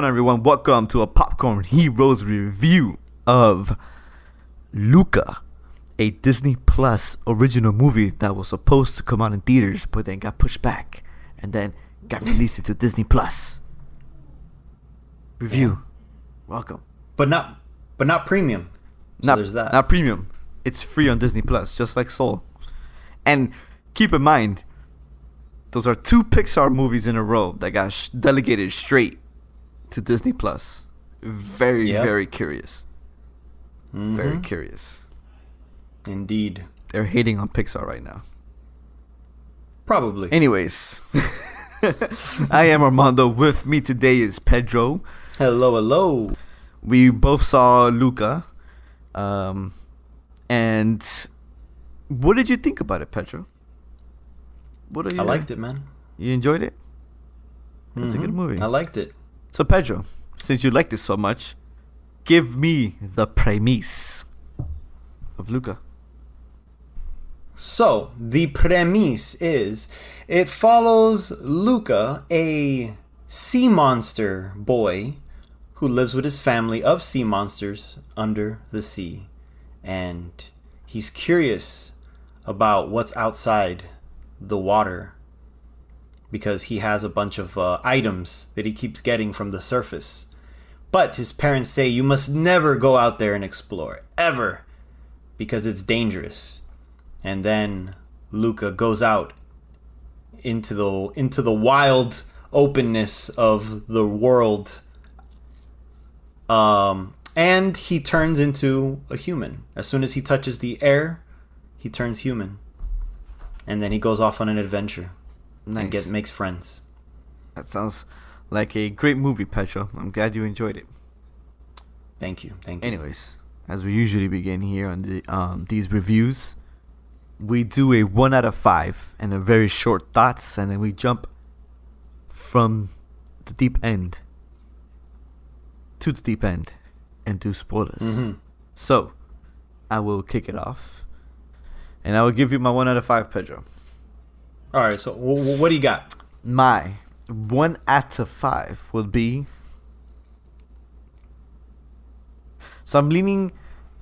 on, everyone? Welcome to a Popcorn Heroes review of Luca, a Disney Plus original movie that was supposed to come out in theaters, but then got pushed back and then got released into Disney Plus. Review. Welcome. But not premium. So there's that. Not premium. It's free on Disney Plus, just like Soul. And keep in mind, those are two Pixar movies in a row that got delegated straight to Disney Plus. Very curious. Mm-hmm. Very curious. Indeed. They're hating on Pixar right now. Probably. Anyways, I am Armando. With me today is Pedro. Hello. We both saw Luca. And what did you think about it, Pedro? I liked it, man. You enjoyed it? It's a good movie. I liked it. So, Pedro, since you liked it so much, give me the premise of Luca. So, the premise is it follows Luca, a sea monster boy who lives with his family of sea monsters under the sea. And he's curious about what's outside the water because he has a bunch of items that he keeps getting from the surface. But his parents say you must never go out there and explore, ever, because it's dangerous. And then Luca goes out into the wild openness of the world, and he turns into a human. As soon as he touches the air, he turns human. And then he goes off on an adventure. Nice. And makes friends. That sounds like a great movie, Pedro. I'm glad you enjoyed it. Thank you. Anyways, as we usually begin here on the these reviews, we do a 1 out of 5 and a very short thoughts, and then we jump from the deep end to the deep end and do spoilers. Mm-hmm. So, I will kick it off, and I will give you my 1 out of 5, Pedro. All right, so what do you got? My 1 out of 5 would be... So I'm leaning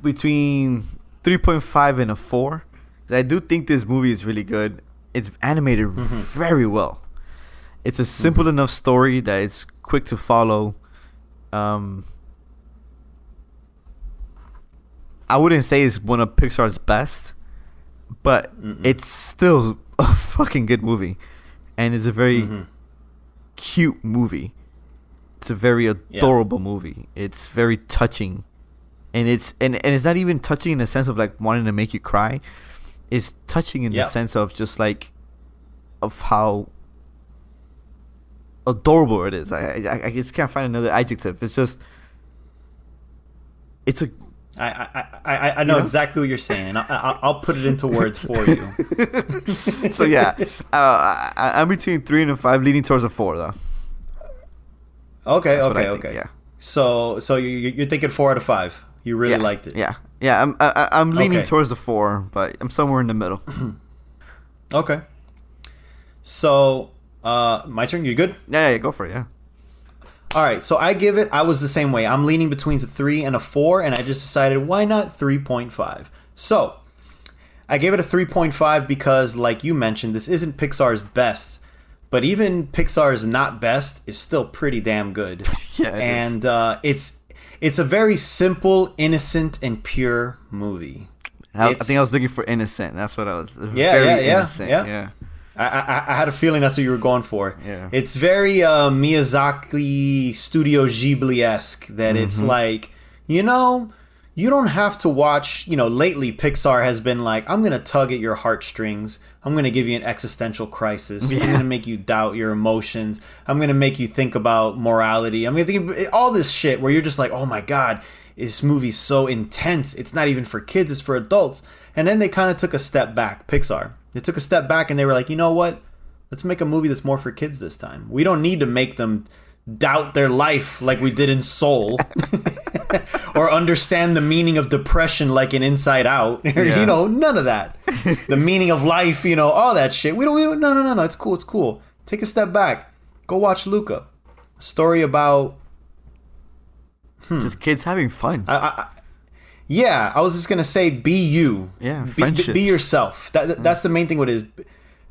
between 3.5 and a 4. I do think this movie is really good. It's animated very well. It's a simple enough story that it's quick to follow. I wouldn't say it's one of Pixar's best, but it's still a fucking good movie. And it's a very cute movie. It's a very adorable movie. It's very touching. And it's not even touching in the sense of like wanting to make you cry. It's touching in the sense of just like of how adorable it is. I just can't find another adjective. It's just it's a I know exactly what you're saying. I'll put it into words for you. So yeah, I'm between 3 and a 5, leaning towards a 4 though. Okay. Yeah. So you're thinking 4 out of 5. You really liked it. Yeah. I'm leaning towards the 4, but I'm somewhere in the middle. Okay. So my turn. You good? Yeah, go for it. Yeah. All right, so I was the same way. I'm leaning between a 3 and a 4, and I just decided, why not 3.5? So, I gave it a 3.5 because, like you mentioned, this isn't Pixar's best. But even Pixar's not best is still pretty damn good. Yeah, it's a very simple, innocent, and pure movie. I think I was looking for innocent. That's what I was. Innocent. Yeah. I had a feeling that's what you were going for. Yeah. It's very Miyazaki Studio Ghibli-esque that it's like, you don't have to watch, lately Pixar has been like, I'm going to tug at your heartstrings. I'm going to give you an existential crisis. Yeah. I'm going to make you doubt your emotions. I'm going to make you think about morality. I'm going to think all this shit where you're just like, oh my God, this movie's so intense. It's not even for kids, it's for adults. And then they kind of took a step back, Pixar. They took a step back and they were like, you know what? Let's make a movie that's more for kids this time. We don't need to make them doubt their life like we did in Soul or understand the meaning of depression like in Inside Out. None of that. The meaning of life, all that shit. We don't no. It's cool. Take a step back. Go watch Luca. A story about Just kids having fun. Yeah, I was just gonna say, be you. Yeah, be yourself. That's the main thing. What is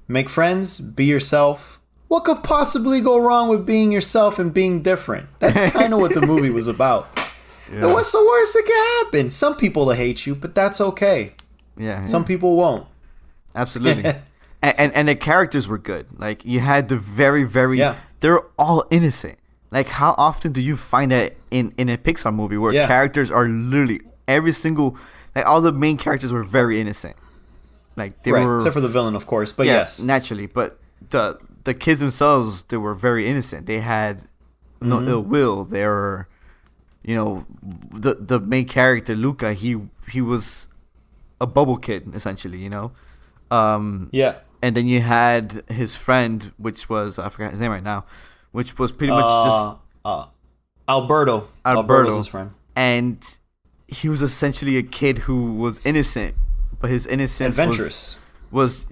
make friends, be yourself. What could possibly go wrong with being yourself and being different? That's kind of what the movie was about. Yeah. And what's the worst that can happen? Some people will hate you, but that's okay. Yeah. Some people won't. Absolutely. and the characters were good. Like you had the very they're all innocent. Like how often do you find that in a Pixar movie where characters are literally every single, like all the main characters were very innocent. Like they were, except for the villain, of course. But yes, naturally. But the kids themselves, they were very innocent. They had no ill will. They were, the main character Luca. He was a bubble kid essentially. And then you had his friend, which was, I forgot his name right now, which was pretty much just Alberto. Alberto's his friend, and he was essentially a kid who was innocent, but his innocence was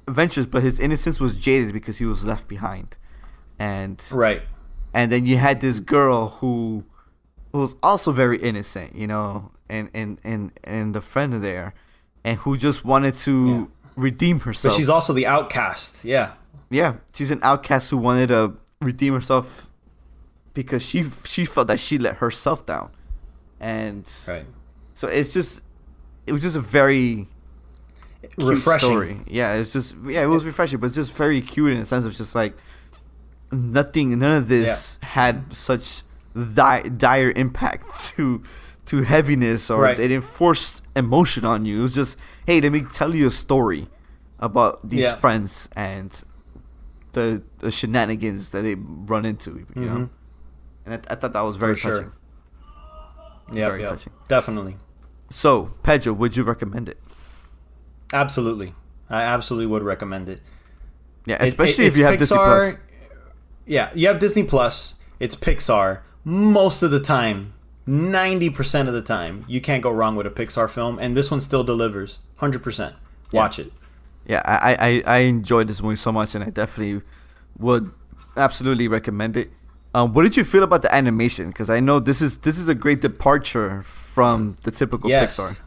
adventurous, but his innocence was jaded because he was left behind, and then you had this girl who was also very innocent, and the friend there, and who just wanted to redeem herself. But she's also the outcast. Yeah, she's an outcast who wanted to redeem herself because she felt that she let herself down. And so it was just a very refreshing story. Yeah, it was refreshing, but it's just very cute in the sense of just like none of this had such dire impact to heaviness, or they didn't force emotion on you. It was just, hey, let me tell you a story about these friends and the shenanigans that they run into, you know. And I thought that was very touching. Yeah, touching. Definitely. So, Pedro, would you recommend it? Absolutely. I absolutely would recommend it. Yeah, especially if you have Pixar, Disney Plus. Yeah, you have Disney Plus. It's Pixar. Most of the time, 90% of the time, you can't go wrong with a Pixar film, and this one still delivers. 100%. Watch it. Yeah, I enjoyed this movie so much, and I definitely would absolutely recommend it. What did you feel about the animation? Because I know this is a great departure from the typical Pixar.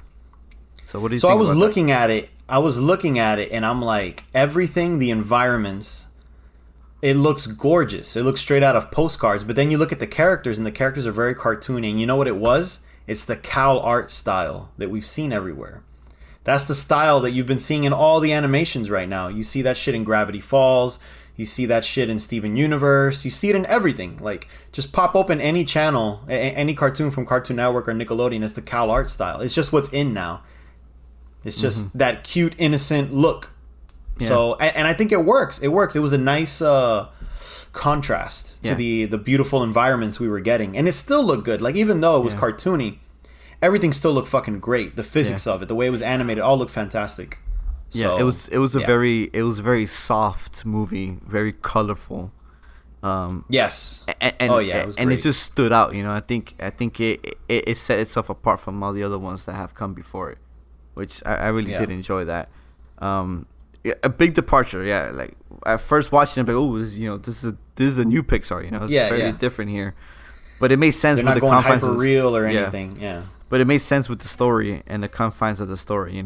So what do you think? So I was looking at it. And I'm like, everything, the environments, it looks gorgeous. It looks straight out of postcards. But then you look at the characters, and the characters are very cartoony. And you know what it was? It's the Cal art style that we've seen everywhere. That's the style that you've been seeing in all the animations right now. You see that shit in Gravity Falls. You see that shit in Steven Universe. You see it in everything. Like, just pop open any channel, any cartoon from Cartoon Network or Nickelodeon. It's the Cal art style. It's just what's in now. It's just that cute, innocent look. Yeah. So, and I think it works. It works. It was a nice contrast to the beautiful environments we were getting. And it still looked good. Like, even though it was cartoony, everything still looked fucking great. The physics of it, the way it was animated, all looked fantastic. Yeah, so, it was a very soft movie, very colorful. Yes. And it was great. And it just stood out, I think it set itself apart from all the other ones that have come before it, which I really did enjoy that. A big departure, Like at first watching it, I'm like, this is a new Pixar, It's very different here. But it made sense They're with not the going confines hyper real or anything. Yeah. But it made sense with the story and the confines of the story,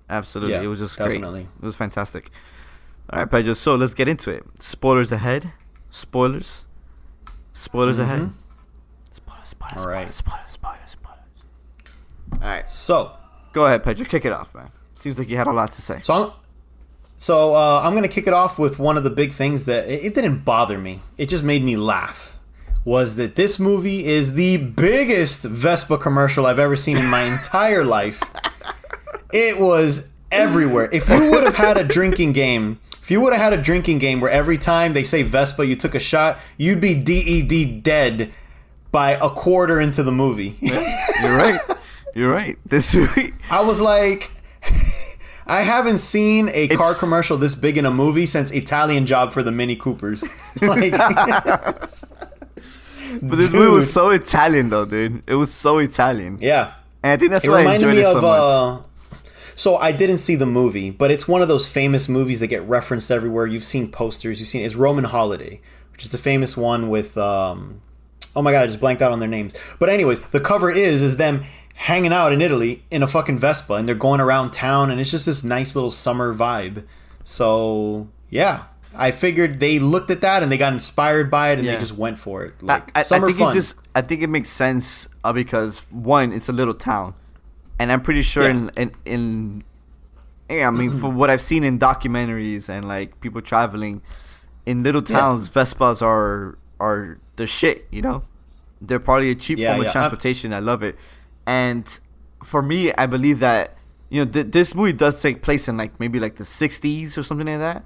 Absolutely. It was just definitely great. It was fantastic. All right, Pedro, so let's get into it. Spoilers ahead. Spoilers ahead. Spoilers. All right. Spoilers. All right. So, go ahead, Pedro. Kick it off, man. Seems like you had a lot to say. So I'm going to kick it off with one of the big things that it didn't bother me. It just made me laugh. Was that this movie is the biggest Vespa commercial I've ever seen in my entire life. It was everywhere. If you would have had a drinking game where every time they say Vespa, you took a shot, you'd be dead by a quarter into the movie. You're right. This movie, I was like, I haven't seen a car commercial this big in a movie since Italian Job for the Mini Coopers. Like, but this movie was so Italian, though, dude. It was so Italian. Yeah. And I think that's why I enjoyed it so much. So I didn't see the movie, but it's one of those famous movies that get referenced everywhere. You've seen posters. It's Roman Holiday, which is the famous one with Oh my god, I just blanked out on their names. But anyways, the cover is them hanging out in Italy in a fucking Vespa, and they're going around town, and it's just this nice little summer vibe. So yeah, I figured they looked at that and they got inspired by it, and they just went for it. Like summer fun. I think it makes sense because one, it's a little town, and I'm pretty sure I mean, from what I've seen in documentaries and like people traveling in little towns, Vespas are the shit. You know, they're probably a cheap form of transportation. I love it, and for me, I believe that this movie does take place in like maybe like the 60s or something like that.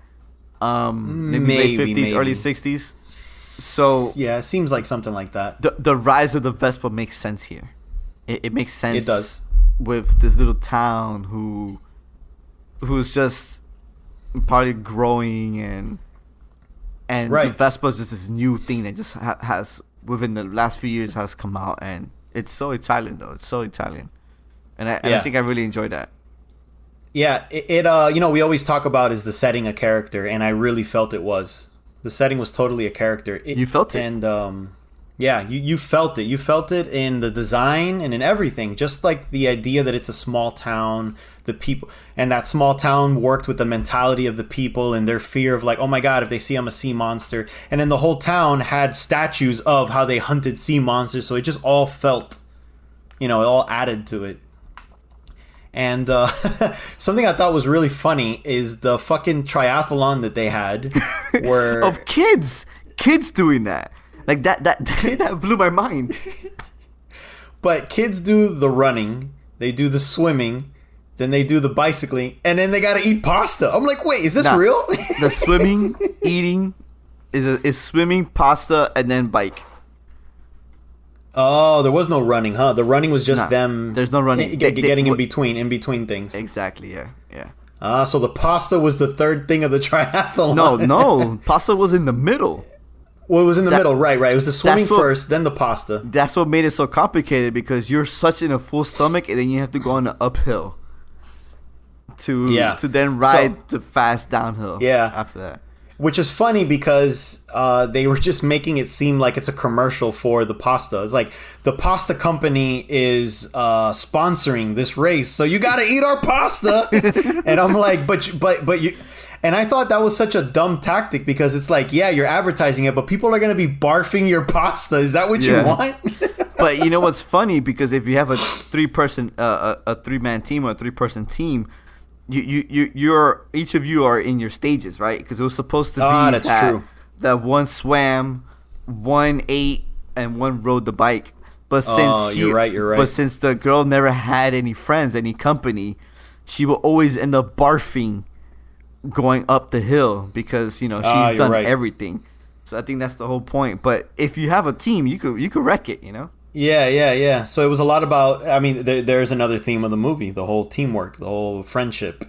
Maybe late 50s, early 60s. So yeah, it seems like something like that. The rise of the Vespa makes sense here. It makes sense. It does, with this little town who's just probably growing and the Vespa is just this new thing that just has within the last few years has come out, and it's so Italian though. It's so Italian, and I think I really enjoyed that. Yeah, it we always talk about is the setting a character, and I really felt it was. The setting was totally a character. You felt it? And yeah, you felt it. You felt it in the design and in everything. Just like the idea that it's a small town, the people, and that small town worked with the mentality of the people and their fear of like, oh my god, if they see I'm a sea monster. And then the whole town had statues of how they hunted sea monsters, so it just all felt, it all added to it. And something I thought was really funny is the fucking triathlon that they had, where of kids doing that, like that blew my mind. But kids do the running, they do the swimming, then they do the bicycling, and then they gotta eat pasta. I'm like, wait, is this real? The swimming, eating is swimming, pasta, and then bike. Oh, there was no running, huh? The running was just them. There's no running. Getting in between things. Exactly. Yeah. So the pasta was the third thing of the triathlon. No, pasta was in the middle. Well, it was in the middle, right? It was the swimming first, then the pasta. That's what made it so complicated, because you're such in a full stomach, and then you have to go on an uphill to then ride the fast downhill. Yeah. After that. Which is funny because they were just making it seem like it's a commercial for the pasta. It's like the pasta company is sponsoring this race, so you got to eat our pasta. And I'm like, but you. And I thought that was such a dumb tactic, because it's like, yeah, you're advertising it, but people are going to be barfing your pasta. Is that what you want? But you know what's funny? Because if you have a three-man team or a three-person team, you're each of you are in your stages, right? Because it was supposed to be that one swam, one ate, and one rode the bike. But since you're right. But since the girl never had any friends, any company, she will always end up barfing going up the hill, because she's done everything. So I think that's the whole point. But if you have a team, you could wreck it. Yeah. So it was a lot about, I mean, there's another theme of the movie, the whole teamwork, the whole friendship,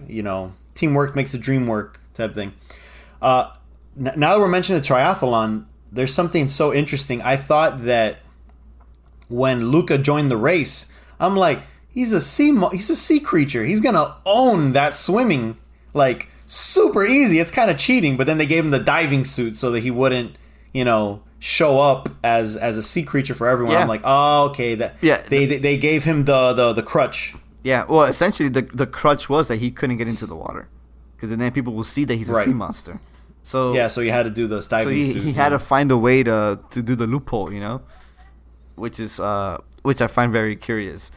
teamwork makes the dream work type thing. Now that we're mentioning the triathlon, there's something so interesting. I thought that when Luca joined the race, I'm like, he's a sea creature. He's going to own that swimming, like, super easy. It's kind of cheating, but then they gave him the diving suit so that he wouldn't, show up as a sea creature for everyone. I'm like, oh, okay. They gave him the crutch. Yeah, well, essentially the crutch was that he couldn't get into the water, because then people will see that he's a sea monster. So yeah, so he had to do the diving suit. So he had to find a way to do the loophole, which I find very curious.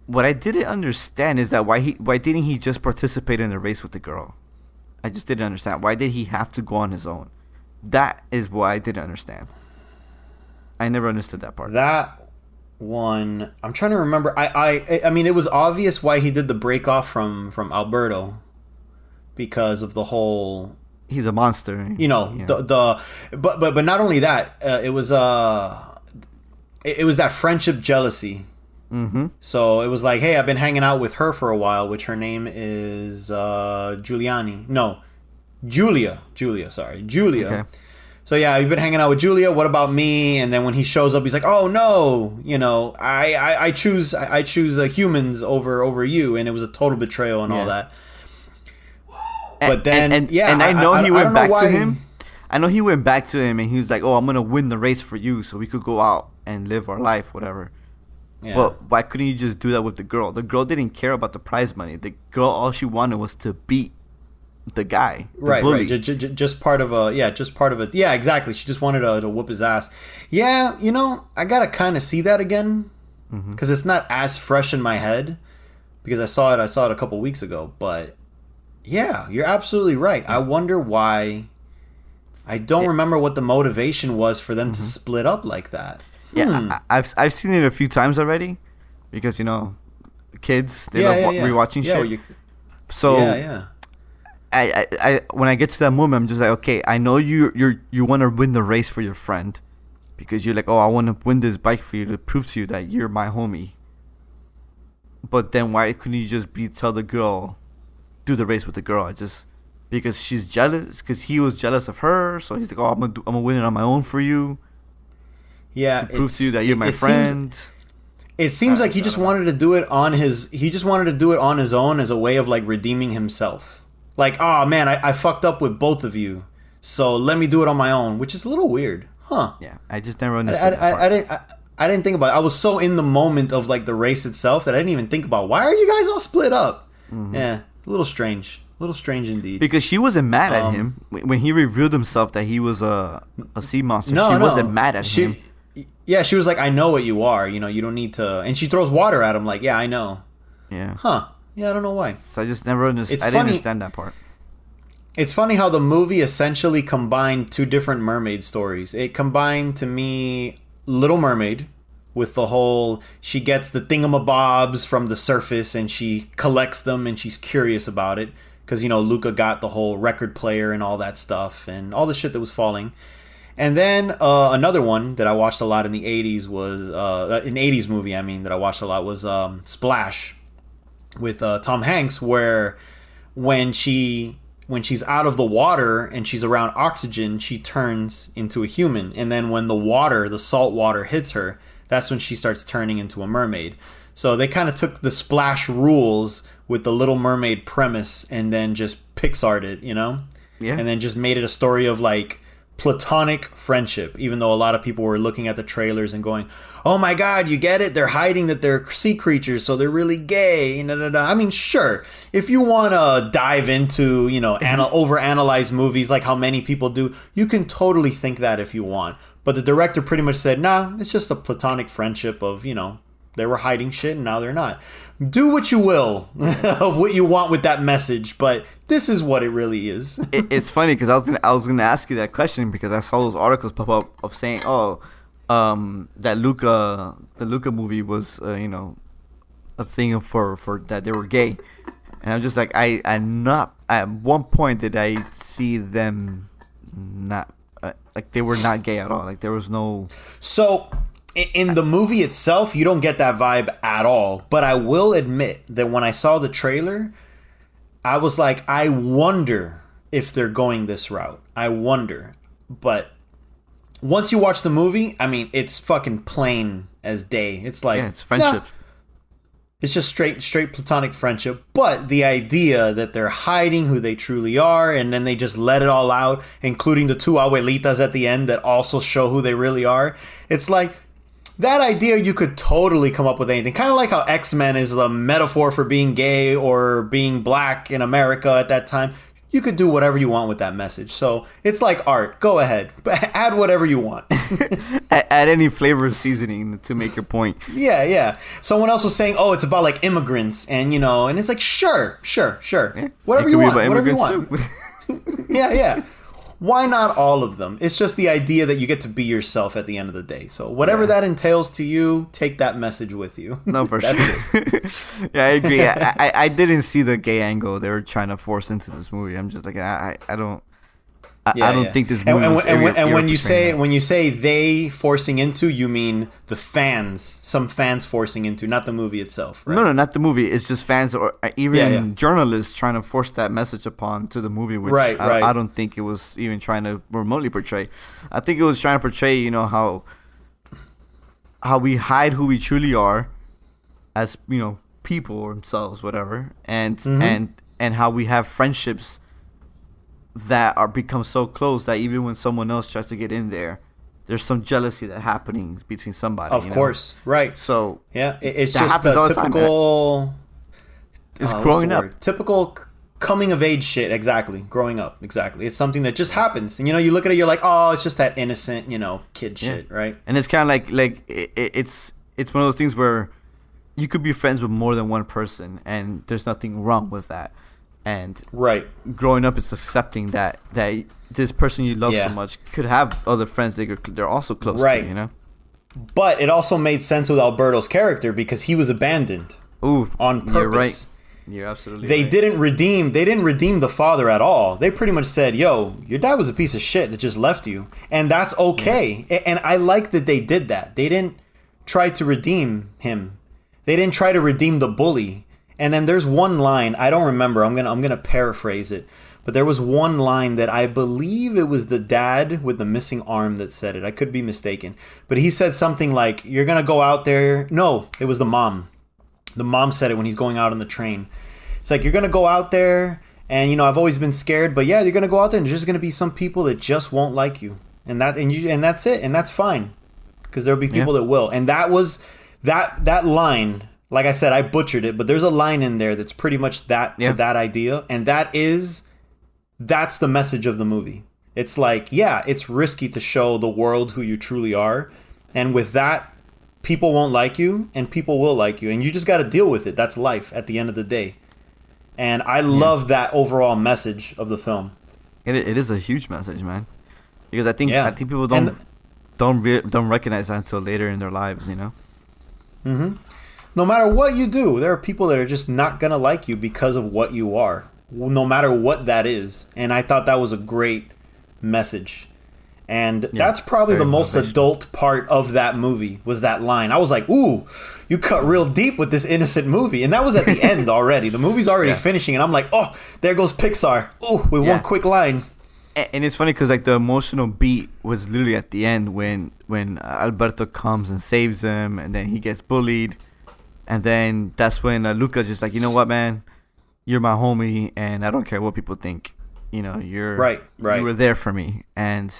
What I didn't understand is that why didn't he just participate in the race with the girl? I just didn't understand. Why did he have to go on his own? That is what I didn't understand. I never understood that part. That one, I'm trying to remember. I mean, it was obvious why he did the break off from Alberto, because of the whole. He's a monster. But not only that, it was that friendship jealousy. Mm-hmm. So it was like, hey, I've been hanging out with her for a while, which her name is Julia. Okay. So yeah, you've been hanging out with Julia. What about me? And then when he shows up, he's like, oh no, I choose humans over you, and it was a total betrayal and all that. But then I know he went back to him. I know he went back to him, and he was like, oh, I'm gonna win the race for you, so we could go out and live our life, whatever. Yeah. But why couldn't you just do that with the girl? The girl didn't care about the prize money. The girl, all she wanted was to beat the guy, the right, bully. right. Just part of a, yeah, exactly. She just wanted to whoop his ass. Yeah, I gotta kind of see that again because it's not as fresh in my head because I saw it a couple weeks ago. But yeah, you're absolutely right. I wonder why. I don't remember what the motivation was for them to split up like that. Yeah, I've seen it a few times already because kids they love rewatching shit. So I when I get to that moment, I'm just like, okay, I know you want to win the race for your friend because you're like, oh, I want to win this bike for you to prove to you that you're my homie. But then why couldn't you just tell the girl, do the race with the girl? Because she's jealous, because he was jealous of her, so he's like, oh, I'm gonna win it on my own for you. Yeah, to prove to you that you're my friend. It seems like he just wanted to do it on his. He just wanted to do it on his own as a way of like redeeming himself. Like, oh man, I fucked up with both of you, so let me do it on my own, which is a little weird, huh? Yeah, I just never understood. I didn't think about it. I was so in the moment of like the race itself that I didn't even think about why are you guys all split up. Yeah, a little strange. A little strange indeed. Because she wasn't mad at him when he revealed himself that he was a sea monster. She wasn't mad at him. Yeah, she was like, "I know what you are. You don't need to." And she throws water at him, like, "Yeah, I know." Yeah. Huh? Yeah, I don't know why. So I just never understood. I didn't understand that part. It's funny how the movie essentially combined two different mermaid stories. It combined to me Little Mermaid with the whole she gets the thingamabobs from the surface and she collects them and she's curious about it. Because, Luca got the whole record player and all that stuff and all the shit that was falling. And then another one that I watched a lot in the 80s was, an 80s movie, that I watched a lot was Splash with Tom Hanks, where when she's out of the water and she's around oxygen, she turns into a human. And then when the salt water hits her, that's when she starts turning into a mermaid. So they kind of took the Splash rules with the Little Mermaid premise and then just Pixar'd it, Yeah. And then just made it a story of like platonic friendship, even though a lot of people were looking at the trailers and going, oh my God, you get it? They're hiding that they're sea creatures, so they're really gay. Sure. If you want to dive into, overanalyze movies like how many people do, you can totally think that if you want. But the director pretty much said, nah, it's just a platonic friendship of, they were hiding shit and now they're not. Do what you will of what you want with that message, but this is what it really is. It's funny because I was gonna ask you that question because I saw those articles pop up of saying, that the Luca movie was a thing for that they were gay, and I'm just like I'm not at one point did I see them not like they were not gay at all, like there was no so. In the movie itself, you don't get that vibe at all. But I will admit that when I saw the trailer, I was like, I wonder if they're going this route. I wonder. But once you watch the movie, it's fucking plain as day. It's like... Yeah, it's friendship. Nah, it's just straight platonic friendship. But the idea that they're hiding who they truly are, and then they just let it all out, including the two abuelitas at the end that also show who they really are. It's like... That idea, you could totally come up with anything. Kind of like how X-Men is the metaphor for being gay or being black in America at that time. You could do whatever you want with that message. So it's like art. Go ahead. Add whatever you want. Add any flavor seasoning to make your point. Yeah. Someone else was saying, it's about like immigrants. And, and it's like, sure. Yeah, whatever you want. Yeah. Why not all of them? It's just the idea that you get to be yourself at the end of the day. So whatever that entails to you, take that message with you. No, for sure. Yeah, I agree. I didn't see the gay angle they were trying to force into this movie. I'm just like, I don't think this movie and when you say they forcing into, you mean the fans, some fans forcing into, not the movie itself, right? No, not the movie. It's just fans or even journalists trying to force that message upon to the movie, which I don't think it was even trying to remotely portray. I think it was trying to portray, how we hide who we truly are as, people or themselves, whatever, and how we have friendships that are become so close that even when someone else tries to get in there, there's some jealousy that happening between somebody. Of course, right? So yeah, it's that just the happens all the time, typical. it's what's growing the up. word? Typical coming of age shit. Exactly, growing up. Exactly, it's something that just happens, and you look at it, you're like, oh, it's just that innocent, kid shit, right? And it's kind of like it's one of those things where you could be friends with more than one person, and there's nothing wrong with that. And right, growing up is accepting that this person you love so much could have other friends they're also close to, But it also made sense with Alberto's character because he was abandoned. Ooh, on purpose. You're right. You're absolutely They right. didn't redeem the father at all. They pretty much said, yo, your dad was a piece of shit that just left you. And that's okay. Yeah. And I like that they did that. They didn't try to redeem him. They didn't try to redeem the bully. And then there's one line, I don't remember, I'm gonna paraphrase it. But there was one line that I believe it was the dad with the missing arm that said it. I could be mistaken. But he said something like, you're gonna go out there. No, it was the mom. The mom said it when he's going out on the train. It's like, you're going to go out there and, I've always been scared, but yeah, you're going to go out there and there's just going to be some people that just won't like you. And that's it. And that's fine. Because there'll be people that will. And that was that line, like I said, I butchered it, but there's a line in there that's pretty much that to that idea. And that's the message of the movie. It's like, yeah, it's risky to show the world who you truly are. And with that, people won't like you and people will like you. And you just got to deal with it. That's life at the end of the day. And I love that overall message of the film. It is a huge message, man. Because I think people don't recognize that until later in their lives, Mm-hmm. No matter what you do, there are people that are just not going to like you because of what you are. No matter what that is. And I thought that was a great message. And that's probably the most adult part of that movie was that line. I was like, ooh, you cut real deep with this innocent movie. And that was at the end already. The movie's already finishing. And I'm like, oh, there goes Pixar. Oh, with one quick line. And it's funny because like the emotional beat was literally at the end when Alberto comes and saves him. And then he gets bullied. And then that's when Luca's just like, you know what, man? You're my homie. And I don't care what people think. You're right. You were there for me. And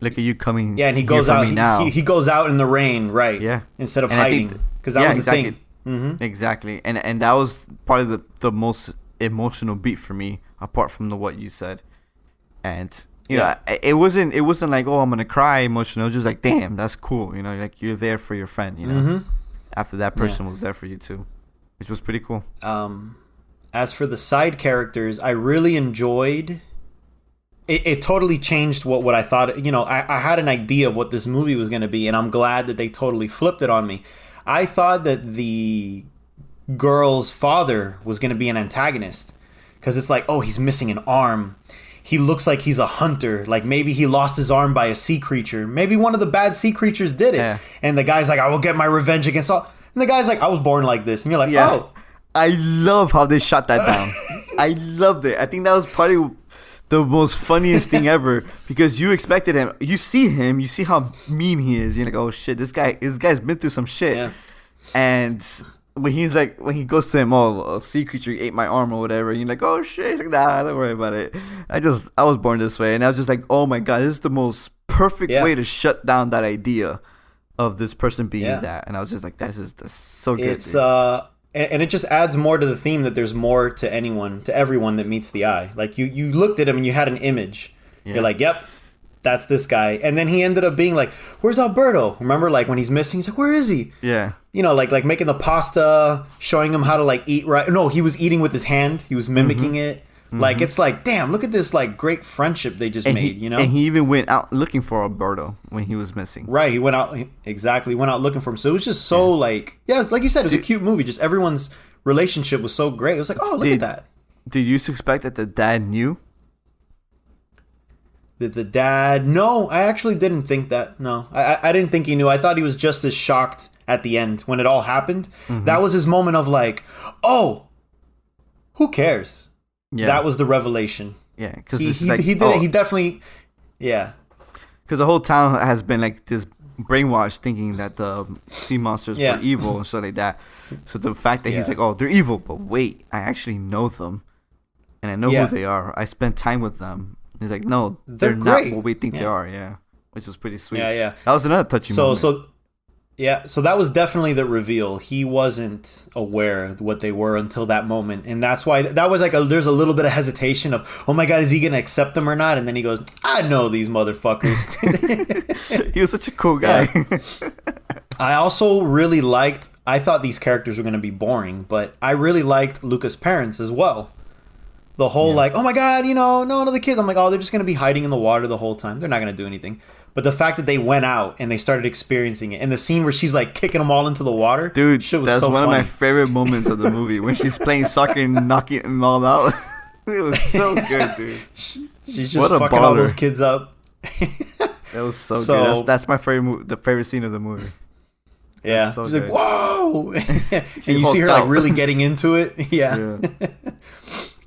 look at you coming. Yeah, and he goes out. He goes out in the rain, right? Yeah. Instead of hiding, because that was the thing. Mm-hmm. Exactly, and that was probably the most emotional beat for me, apart from what you said. And it wasn't like, oh, I'm gonna cry emotional. It was just like, damn, that's cool. Like you're there for your friend. After that person was there for you too, which was pretty cool. As for the side characters, I really enjoyed. It totally changed what I thought. I had an idea of what this movie was going to be, and I'm glad that they totally flipped it on me. I thought that the girl's father was going to be an antagonist because it's like, oh, he's missing an arm. He looks like he's a hunter. Like maybe he lost his arm by a sea creature. Maybe one of the bad sea creatures did it. Yeah. And the guy's like, I will get my revenge against all. And the guy's like, I was born like this. And you're like, oh. I love how they shot that down. I loved it. I think that was probably the most funniest thing ever because you expected him. You see how mean he is. You're like, oh shit, this guy's been through some shit. Yeah. And when he goes to him, oh, a sea creature ate my arm or whatever, and you're like, oh shit. He's like, nah, don't worry about it. I was born this way. And I was just like, oh my god, this is the most perfect way to shut down that idea of this person being that. And I was just like, that's so good. It's and it just adds more to the theme that there's more to everyone that meets the eye. Like you looked at him and you had an image. Yeah. You're like, yep, that's this guy. And then he ended up being like, where's Alberto? Remember, like when he's missing, he's like, where is he? Yeah. Like making the pasta, showing him how to like eat right. No, he was eating with his hand. He was mimicking it. Like it's like, damn, look at this like great friendship they just made, And he even went out looking for Alberto when he was missing. Right, he went out looking for him. So it was just so like like you said, it was a cute movie. Just everyone's relationship was so great. It was like, oh, look at that. Did you suspect that the dad knew? That the dad? No, I actually didn't think that. No, I didn't think he knew. I thought he was just as shocked at the end when it all happened. That was his moment of like, oh, who cares? Yeah. That was the revelation. Yeah, because he did it. He definitely, Because the whole town has been like this brainwashed, thinking that the sea monsters were evil and stuff like that. So the fact that he's like, oh, they're evil, but wait, I actually know them, and I know who they are. I spent time with them. He's like, no, they're not what we think they are. Yeah. which was pretty sweet. Yeah, yeah. That was another touchy moment. So that was definitely the reveal. He wasn't aware of what they were until that moment, and that's why that was like there's a little bit of hesitation of, oh my god, is he gonna accept them or not? And then he goes, I know these motherfuckers. He was such a cool guy. Yeah. I also really liked. I thought these characters were gonna be boring, but I really liked Luca's parents as well. The whole like, oh my god, no, the kids. I'm like, oh, they're just gonna be hiding in the water the whole time. They're not gonna do anything. But the fact that they went out and they started experiencing it, and the scene where she's like kicking them all into the water, dude, shit was that's so one funny. of my favorite moments of the movie when she's playing soccer and knocking them all out. It was so good, dude. She's just fucking all those kids up. That was so good. That's my favorite, the favorite scene of the movie. Yeah, so she's good. like, whoa, and you see her like really getting into it. Yeah.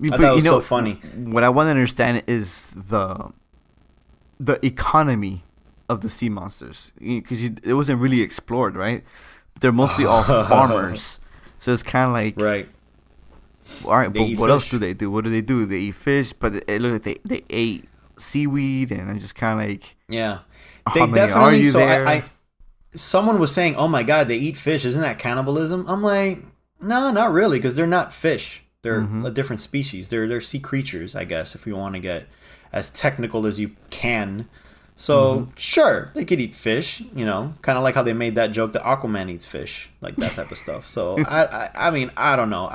I thought it was so funny. What I want to understand is the economy of the sea monsters, because it wasn't really explored, right? They're mostly all farmers, so it's kind of like, right. All right, but what else do they do? What do? They eat fish, but it looked like they ate seaweed, and I'm just kind of like, yeah, they definitely. So I someone was saying, oh my god, they eat fish. Isn't that cannibalism? I'm like, no, not really, because they're not fish. They're a different species. They're sea creatures, I guess, if you want to get as technical as you can. So, sure, they could eat fish, kind of like how they made that joke that Aquaman eats fish, like that type of stuff. So, I mean, I don't know.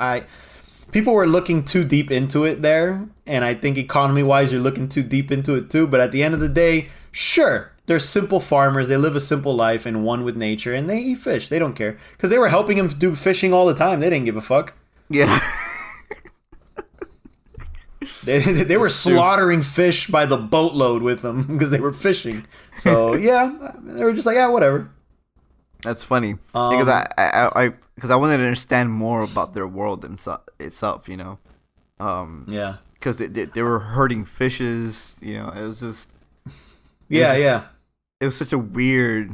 People were looking too deep into it there, and I think economy-wise, you're looking too deep into it too. But at the end of the day, sure, they're simple farmers. They live a simple life and one with nature, and they eat fish. They don't care. Because they were helping him do fishing all the time. They didn't give a fuck. Yeah. They were slaughtering fish by the boatload with them because they were fishing. So yeah, they were just like, yeah, whatever. That's funny because I wanted to understand more about their world itself. Yeah. Because they were hurting fishes. It was just. Yeah. It was such a weird,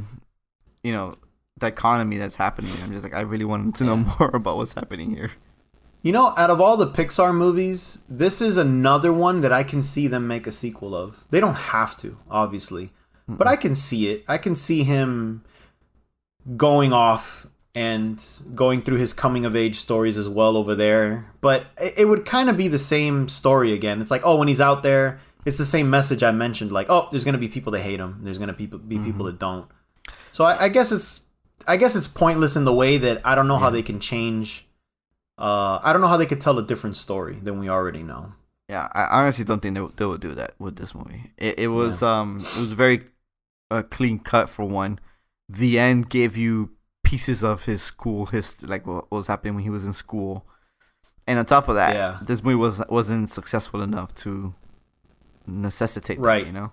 dichotomy that's happening. I'm just like, I really wanted to know more about what's happening here. Out of all the Pixar movies, this is another one that I can see them make a sequel of. They don't have to, obviously. But I can see it. I can see him going off and going through his coming-of-age stories as well over there. But it would kind of be the same story again. It's like, oh, when he's out there, it's the same message I mentioned. Like, oh, there's going to be people that hate him. There's going to be people that don't. So I guess it's pointless in the way that I don't know how they can change... I don't know how they could tell a different story than we already know. Yeah, I honestly don't think they would do that with this movie. It was very clean cut for one. The end gave you pieces of his school history, like what was happening when he was in school, and on top of that, this movie wasn't successful enough to necessitate that,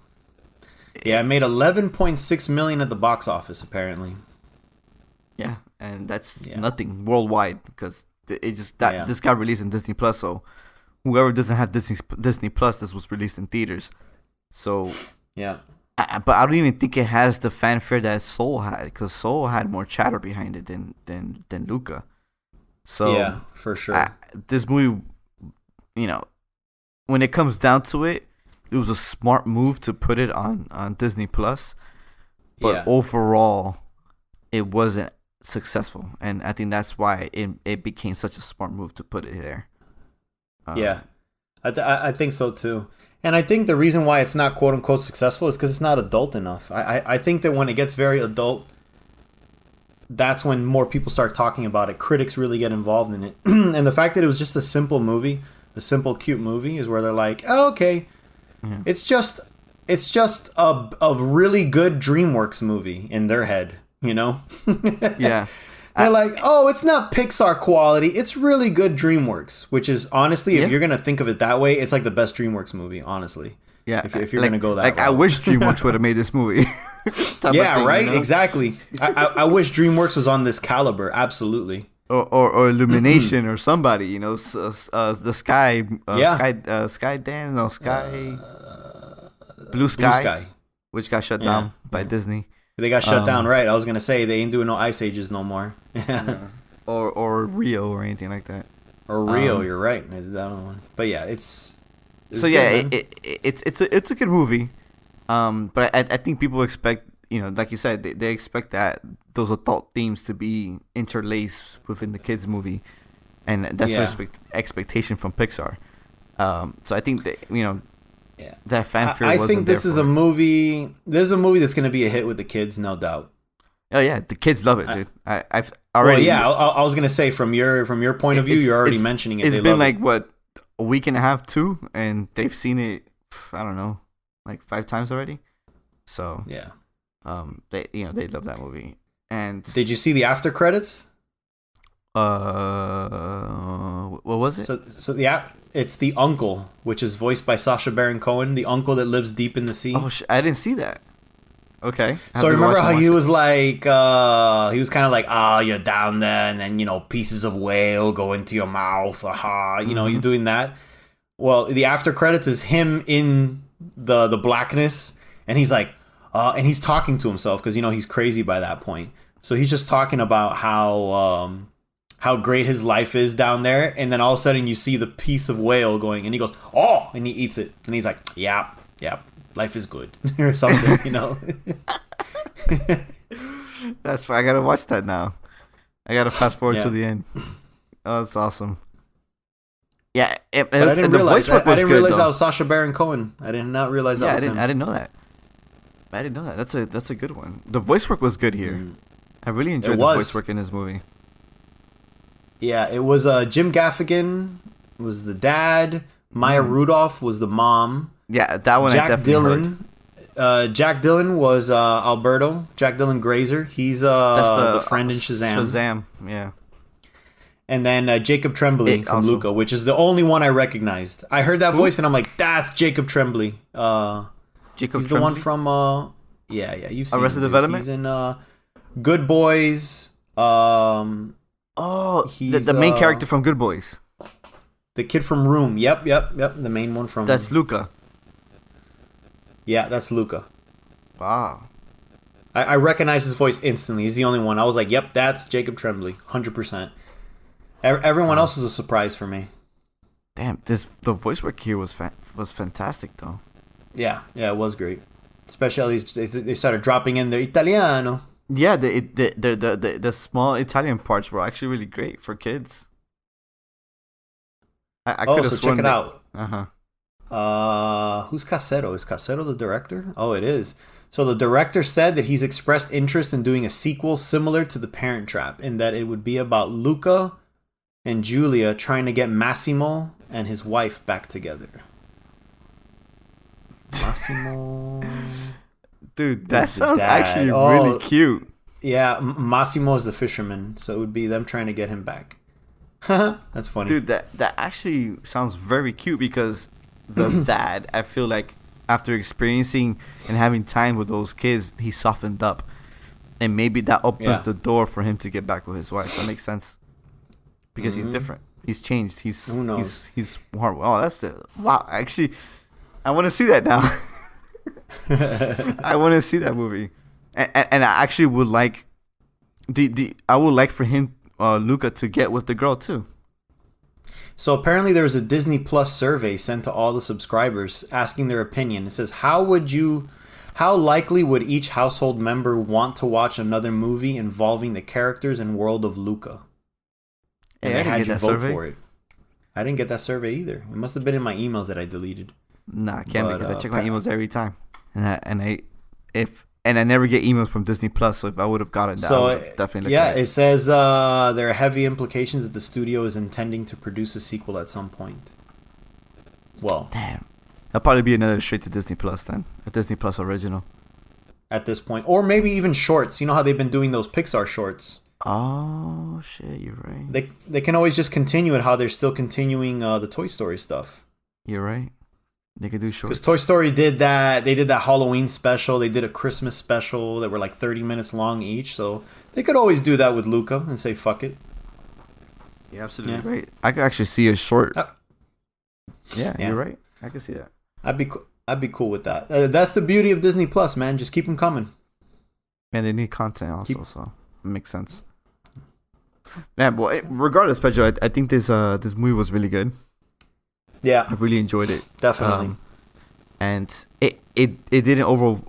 Yeah, it made $11.6 million at the box office apparently. Yeah, and that's nothing worldwide because. This got released in Disney Plus, so whoever doesn't have Disney Plus, this was released in theaters. So yeah, but I don't even think it has the fanfare that Soul had, because Soul had more chatter behind it than Luca. So yeah, for sure. This movie, when it comes down to it, it was a smart move to put it on Disney Plus, but overall, it wasn't successful, and I think that's why it became such a smart move to put it there. I think so too, and I think the reason why it's not quote unquote successful is because it's not adult enough. I think that when it gets very adult, that's when more people start talking about it. Critics really get involved in it, and the fact that it was just a simple movie, a simple cute movie, is where they're like, oh, okay, it's just a really good DreamWorks movie in their head. Yeah. They're like, oh, it's not Pixar quality. It's really good DreamWorks, which is honestly, if you're going to think of it that way, it's like the best DreamWorks movie, honestly. Yeah. If you're going to go that route. I wish DreamWorks would have made this movie. Yeah, thing, right? Exactly. I wish DreamWorks was on this caliber. Absolutely. Or Illumination or somebody, the Sky, Blue Sky, which got shut down by Disney. They got shut down, right? I was gonna say they ain't doing no Ice Ages no more. or Rio or anything like that. Or Rio, you're right. It's that one. But yeah, it's so good, it's a good movie. But I think people expect, like you said, they expect that those adult themes to be interlaced within the kids movie, and that's their expectation from Pixar. So I think that that fanfare. I think this is a movie. This is a movie that's going to be a hit with the kids, no doubt. Oh yeah, the kids love it, dude. I've already. Well, yeah, I was going to say from your point of view, you're already mentioning it. It's been like what, a week and a half, 2, and they've seen it. I don't know, like 5 times already. So yeah, they love that movie. And did you see the after credits? What was it? So it's the uncle, which is voiced by Sacha Baron Cohen, the uncle that lives deep in the sea. Oh, I didn't see that. Okay. So remember how he was like, he was kind of like, you're down there, and then pieces of whale go into your mouth. Aha, he's doing that. Well, the after credits is him in the blackness, and he's like, and he's talking to himself because he's crazy by that point. So he's just talking about how great his life is down there, and then all of a sudden you see the piece of whale going, and he goes, oh, and he eats it, and he's like, yeah, life is good, or something, That's fine. I gotta watch that now. I gotta fast forward to the end. Oh, that's awesome. Yeah, but I didn't realize. I didn't realize that was Sacha Baron Cohen. I did not realize that was him. I didn't know that. That's a good one. The voice work was good here. I really enjoyed the voice work in this movie. Yeah, it was Jim Gaffigan was the dad. Maya Rudolph was the mom. Yeah, that one I definitely heard. Jack Dillon was Alberto. Jack Dillon Grazer. He's the friend in Shazam. Shazam, yeah. And then Jacob Tremblay from Luca, which is the only one I recognized. I heard that voice and I'm like, that's Jacob Tremblay. Jacob he's the one from you've seen Arrested Development. He's in Good Boys. He's the main character from Good Boys. The kid from Room. Yep. The main one from. That's Luca. Yeah, that's Luca. Wow. I recognize his voice instantly. He's the only one. I was like, yep, that's Jacob Tremblay, 100%. Everyone else was a surprise for me. Damn, the voice work here was fantastic though. Yeah, it was great. Especially they started dropping in their Italiano. Yeah, the small Italian parts were actually really great for kids. I could have check it out. Uh-huh. Who's Casero? Is Casero the director? Oh, it is. So the director said that he's expressed interest in doing a sequel similar to The Parent Trap, in that it would be about Luca and Julia trying to get Massimo and his wife back together. Massimo. Dude, that sounds actually really cute. Yeah, Massimo is the fisherman, so it would be them trying to get him back. That's funny. Dude, that actually sounds very cute because the dad, I feel like after experiencing and having time with those kids, he softened up. And maybe that opens the door for him to get back with his wife. That makes sense. Because he's different. He's changed. Who knows? He's more. Oh, wow. Actually, I want to see that now. I want to see that movie. And I actually would like I would like for him, Luca, to get with the girl too. So apparently there was a Disney Plus survey sent to all the subscribers asking their opinion. It says, how likely would each household member want to watch another movie involving the characters and world of Luca? And they had you vote for it. I didn't get that survey either. It must have been in my emails that I deleted. Nah, I can't because I check my emails every time. And I never get emails from Disney Plus, so if I would have gotten that, I would have definitely. Yeah, it says there are heavy implications that the studio is intending to produce a sequel at some point. Well, damn, that'll probably be another straight to Disney Plus then, a Disney Plus original. At this point, or maybe even shorts. You know how they've been doing those Pixar shorts. Oh shit, you're right. They can always just continue it how they're still continuing the Toy Story stuff. You're right. They could do shorts. Because Toy Story did that. They did that Halloween special. They did a Christmas special that were like 30 minutes long each. So they could always do that with Luca and say, fuck it. You're absolutely right. I could actually see a short. Yeah, you're right. I could see that. I'd be cool with that. That's the beauty of Disney Plus, man. Just keep them coming. And they need content also, so it makes sense. Man, boy, regardless, Pedro, I think this movie was really good. Yeah, I really enjoyed it. Definitely. and it didn't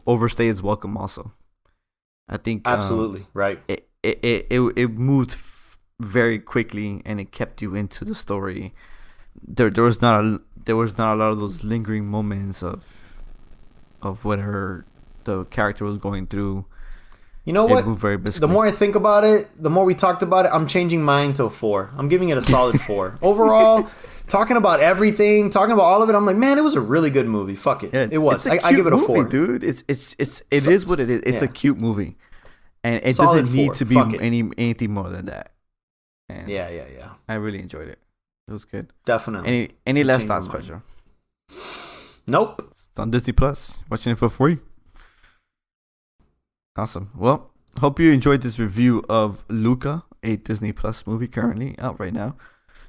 overstay its welcome. Also, I think absolutely right. It moved very quickly, and it kept you into the story. There was not a lot of those lingering moments of whatever the character was going through. You know what? Moved very briskly. The more I think about it, the more we talked about it, I'm changing mine to a 4. I'm giving it a solid 4. Overall, talking about everything, talking about all of it, I'm like, man, it was a really good movie. Fuck it. Yeah, it was. I give it a 4, dude. It is what it is. It's a cute movie, and it solid doesn't need 4. to be anything more than that. And yeah. I really enjoyed it. It was good. Definitely. Any last thoughts, Pedro? Nope. It's on Disney Plus. Watching it for free. Awesome. Well, hope you enjoyed this review of Luca, a Disney Plus movie currently out right now.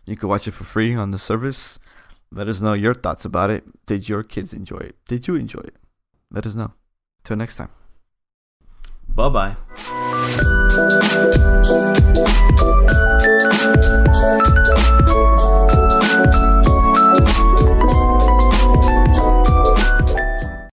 You can watch it for free on the service. Let us know your thoughts about it. Did your kids enjoy it? Did you enjoy it? Let us know. Till next time. Bye-bye.